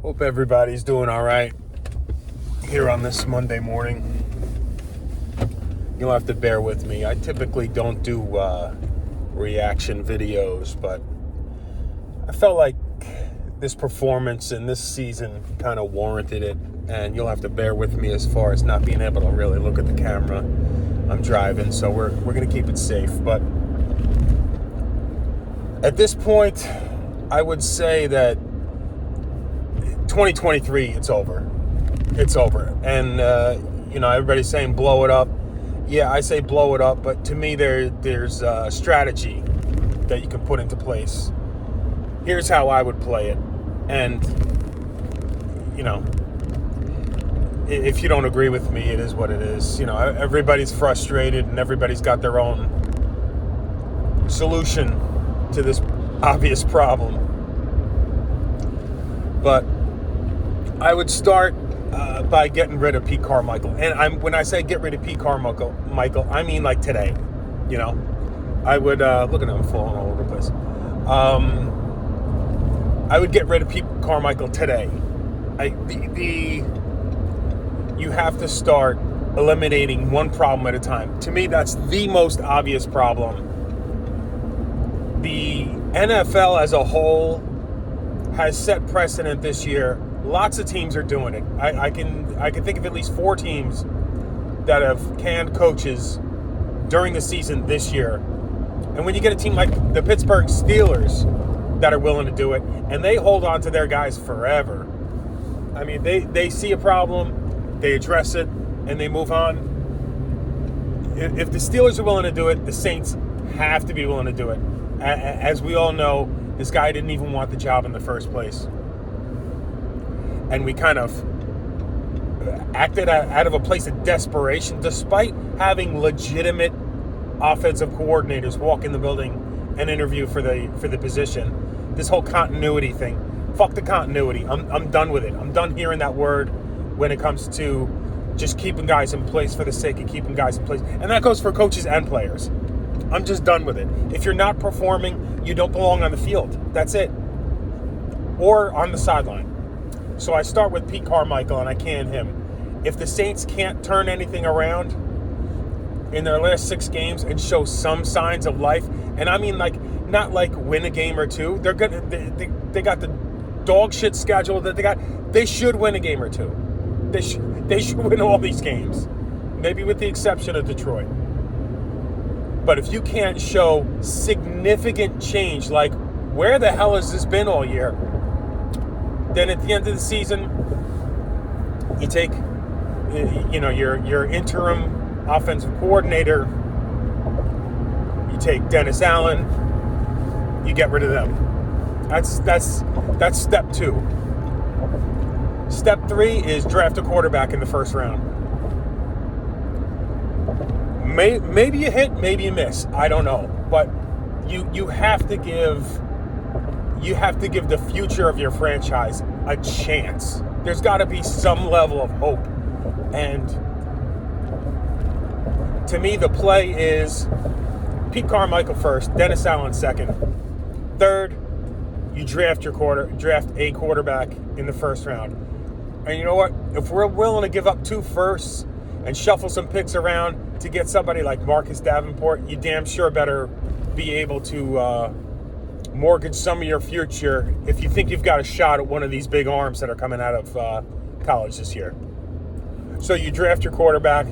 Hope everybody's doing all right here on this Monday morning. You'll have to bear with me. I typically don't do reaction videos, but I felt like this performance in this season kind of warranted it, and you'll have to bear with me as far as not being able to really look at the camera. I'm driving, so we're going to keep it safe. But at this point, I would say that 2023, it's over. It's over. And, everybody's saying blow it up. Yeah, I say blow it up, but to me, there's a strategy that you can put into place. Here's how I would play it. And, if you don't agree with me, it is what it is. Everybody's frustrated and everybody's got their own solution to this obvious problem. But I would start by getting rid of Pete Carmichael. And when I say get rid of Pete Carmichael, I mean like today. I would, look at him falling all over the place. I would get rid of Pete Carmichael today. You have to start eliminating one problem at a time. To me, that's the most obvious problem. The NFL as a whole has set precedent this year. Lots of teams are doing it. I can think of at least 4 teams that have canned coaches during the season this year. And when you get a team like the Pittsburgh Steelers that are willing to do it, and they hold on to their guys forever. I mean, they see a problem, they address it, and they move on. If the Steelers are willing to do it, the Saints have to be willing to do it. As we all know, this guy didn't even want the job in the first place. And we kind of acted out of a place of desperation, despite having legitimate offensive coordinators walk in the building and interview for the position. This whole continuity thing. Fuck the continuity. I'm done with it. I'm done hearing that word when it comes to just keeping guys in place for the sake of keeping guys in place. And that goes for coaches and players. I'm just done with it. If you're not performing, you don't belong on the field. That's it. Or on the sideline. So I start with Pete Carmichael and I can him. If the Saints can't turn anything around in their last 6 games and show some signs of life, and I mean not win a game or 2. They got the dog shit schedule that they got. They should win a game or 2. They should win all these games, maybe with the exception of Detroit. But if you can't show significant change, like where the hell has this been all year, then at the end of the season, you take your interim offensive coordinator, you take Dennis Allen, you get rid of them. That's step 2. Step 3 is draft a quarterback in the first round. Maybe you hit, maybe you miss. I don't know, but you have to give the future of your franchise a chance. There's got to be some level of hope. And to me, the play is Pete Carmichael first, Dennis Allen second. Third, you draft a quarterback in the first round. And you know what? If we're willing to give up 2 firsts and shuffle some picks around to get somebody like Marcus Davenport, you damn sure better be able to mortgage some of your future if you think you've got a shot at one of these big arms that are coming out of college this year. So you draft your quarterback.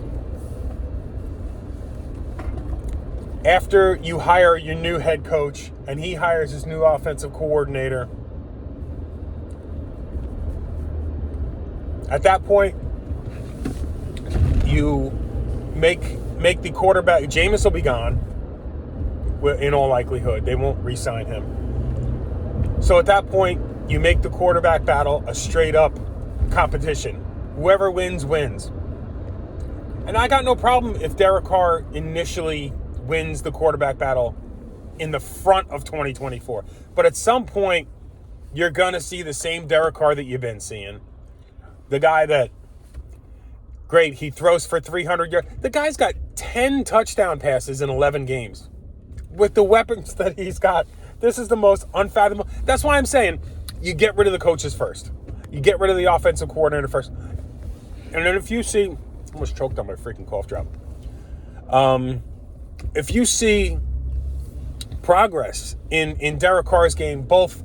After you hire your new head coach and he hires his new offensive coordinator, at that point, you make the quarterback. Jameis will be gone, in all likelihood. They won't re-sign him. So at that point, you make the quarterback battle a straight-up competition. Whoever wins, wins. And I got no problem if Derek Carr initially wins the quarterback battle in the front of 2024. But at some point, you're going to see the same Derek Carr that you've been seeing. The guy that, great, he throws for 300 yards. The guy's got 10 touchdown passes in 11 games. With the weapons that he's got, this is the most unfathomable. That's why I'm saying you get rid of the coaches first. You get rid of the offensive coordinator first. And then if you see, almost choked on my freaking cough drop. If you see progress in Derek Carr's game, both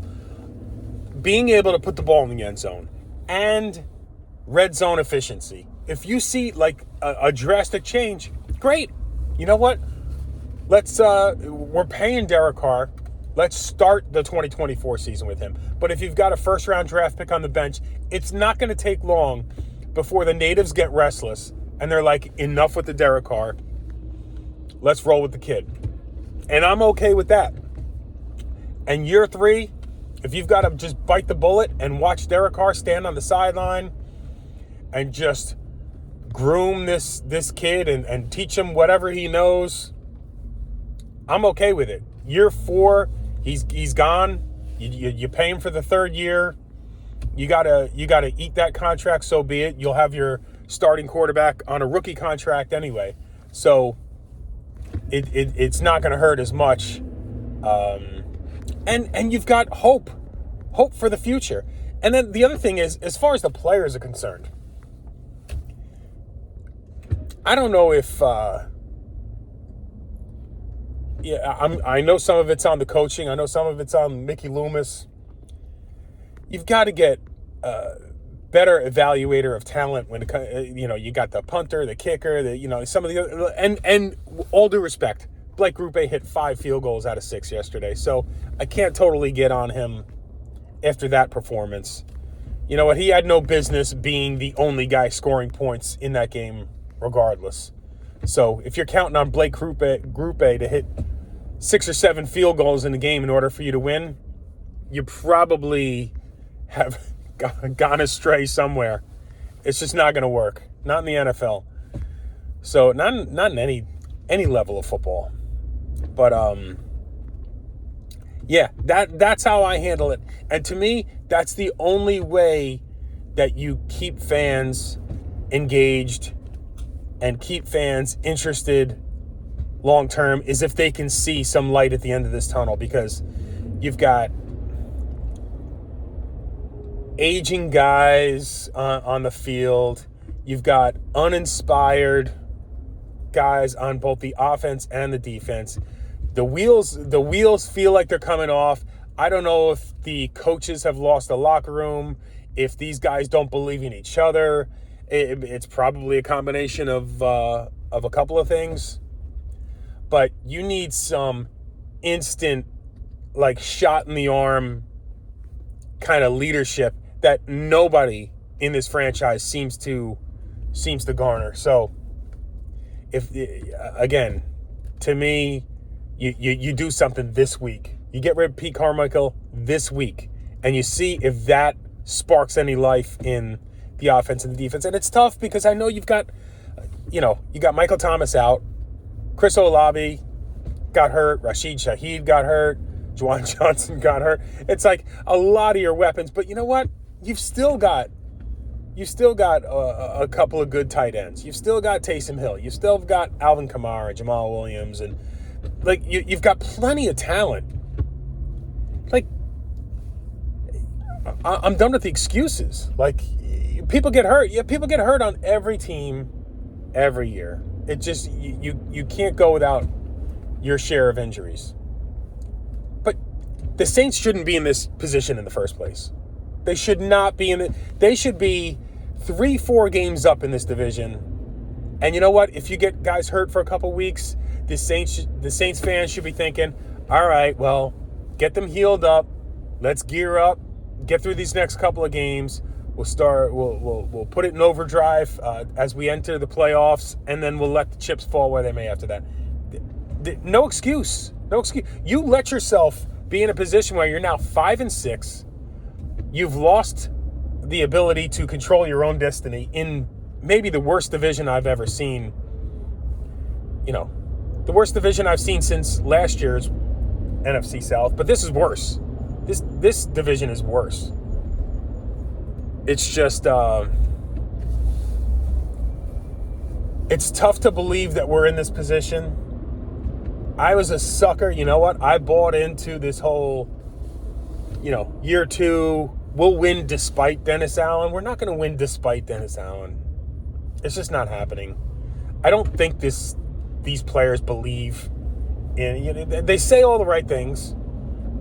being able to put the ball in the end zone and red zone efficiency, if you see like a drastic change, great. You know what? We're paying Derek Carr. Let's start the 2024 season with him. But if you've got a first-round draft pick on the bench, it's not going to take long before the natives get restless and they're like, enough with the Derek Carr. Let's roll with the kid. And I'm okay with that. And year 3, if you've got to just bite the bullet and watch Derek Carr stand on the sideline and just groom this kid and teach him whatever he knows, I'm okay with it. Year 4, he's gone. You pay him for the 3rd year. You gotta eat that contract, so be it. You'll have your starting quarterback on a rookie contract anyway. So it's not gonna hurt as much. And you've got hope for the future. And then the other thing is, as far as the players are concerned, I don't know if I know some of it's on the coaching. I know some of it's on Mickey Loomis. You've got to get a better evaluator of talent when you got the punter, the kicker, some of the other, and all due respect, Blake Grupe hit 5 field goals out of 6 yesterday, so I can't totally get on him after that performance. You know what? He had no business being the only guy scoring points in that game, regardless. So if you're counting on Blake Grupe to hit 6 or 7 field goals in the game in order for you to win, you probably have gone astray somewhere. It's just not going to work. Not in the NFL. So not in any level of football. But that's how I handle it. And to me, that's the only way that you keep fans engaged and keep fans interested long term, is if they can see some light at the end of this tunnel, because you've got aging guys on the field. You've got uninspired guys on both the offense and the defense. The wheels feel like they're coming off. I don't know if the coaches have lost the locker room, if these guys don't believe in each other. It's probably a combination of a couple of things. But you need some instant, like, shot in the arm kind of leadership that nobody in this franchise seems to garner. So, if again, to me, you do something this week. You get rid of Pete Carmichael this week, and you see if that sparks any life in the offense and the defense. And it's tough because I know you got Michael Thomas out, Chris Olave got hurt, Rashid Shaheed got hurt, Juwan Johnson got hurt. It's like a lot of your weapons, but you know what? You've still got a couple of good tight ends. You've still got Taysom Hill. You've still got Alvin Kamara, Jamal Williams, and like you've got plenty of talent. Like, I'm done with the excuses. Like, people get hurt. Yeah, people get hurt on every team every year. It just, you can't go without your share of injuries. But the Saints shouldn't be in this position in the first place. They should not be they should be 3-4 games up in this division. And you know what? If you get guys hurt for a couple weeks, the Saints fans should be thinking, all right, well, get them healed up. Let's gear up. Get through these next couple of games. We'll put it in overdrive as we enter the playoffs, and then we'll let the chips fall where they may after that. No excuse. No excuse. You let yourself be in a position where you're now 5-6. You've lost the ability to control your own destiny in maybe the worst division I've ever seen. The worst division I've seen since last year's NFC South, but this is worse. This division is worse. It's just, it's tough to believe that we're in this position. I was a sucker. You know what? I bought into this whole, year 2, we'll win despite Dennis Allen. We're not going to win despite Dennis Allen. It's just not happening. I don't think these players believe in, they say all the right things.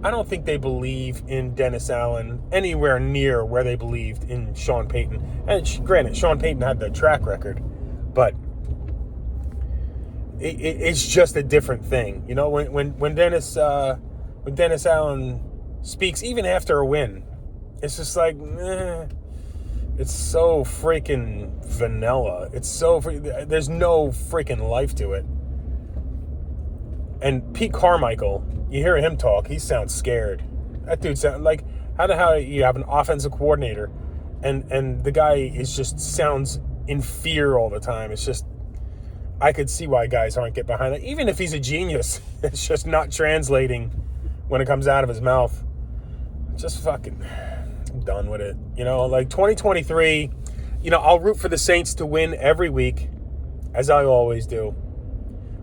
I don't think they believe in Dennis Allen anywhere near where they believed in Sean Payton. And granted, Sean Payton had the track record, but it's just a different thing. When Dennis Allen speaks, even after a win, it's just like, it's so freaking vanilla. There's no freaking life to it. And Pete Carmichael, you hear him talk, he sounds scared. That dude sounds like, how the hell you have an offensive coordinator and the guy sounds in fear all the time. It's just, I could see why guys aren't getting behind it. Even if he's a genius, it's just not translating when it comes out of his mouth. Just fucking, I'm done with it. 2023, I'll root for the Saints to win every week, as I always do.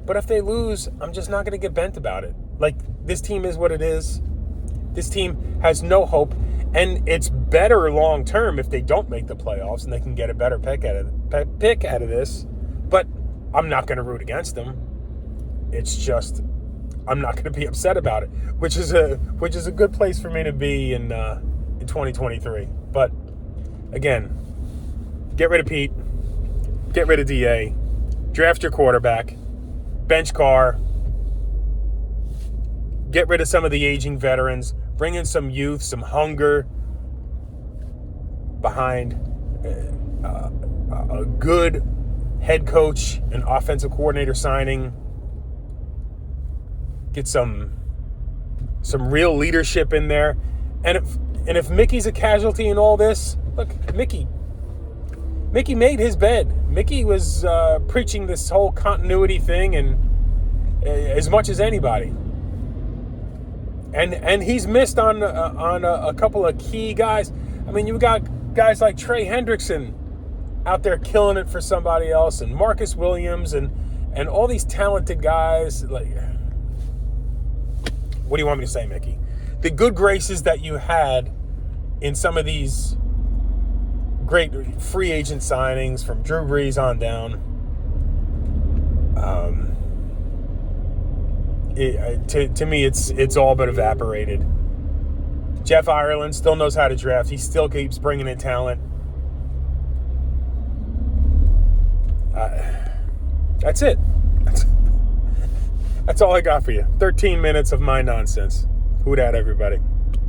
But if they lose, I'm just not going to get bent about it. This team is what it is. This team has no hope. And it's better long term if they don't make the playoffs and they can get a better pick out of this. But I'm not going to root against them. It's just, I'm not going to be upset about it, which is a good place for me to be in 2023. But again, get rid of Pete, get rid of DA, draft your quarterback, bench Carr, get rid of some of the aging veterans, bring in some youth, some hunger behind a good head coach and offensive coordinator signing. Get some real leadership in there. And if Mickey's a casualty in all this, look, Mickey made his bed. Mickey was preaching this whole continuity thing and as much as anybody. And he's missed on a couple of key guys. I mean, you got guys like Trey Hendrickson out there killing it for somebody else, and Marcus Williams and all these talented guys. What do you want me to say, Mickey? The good graces that you had in some of these great free agent signings from Drew Brees on down. To me, it's all but evaporated. Jeff Ireland still knows how to draft. He still keeps bringing in talent. That's it. That's all I got for you. 13 minutes of my nonsense. Who dat, everybody?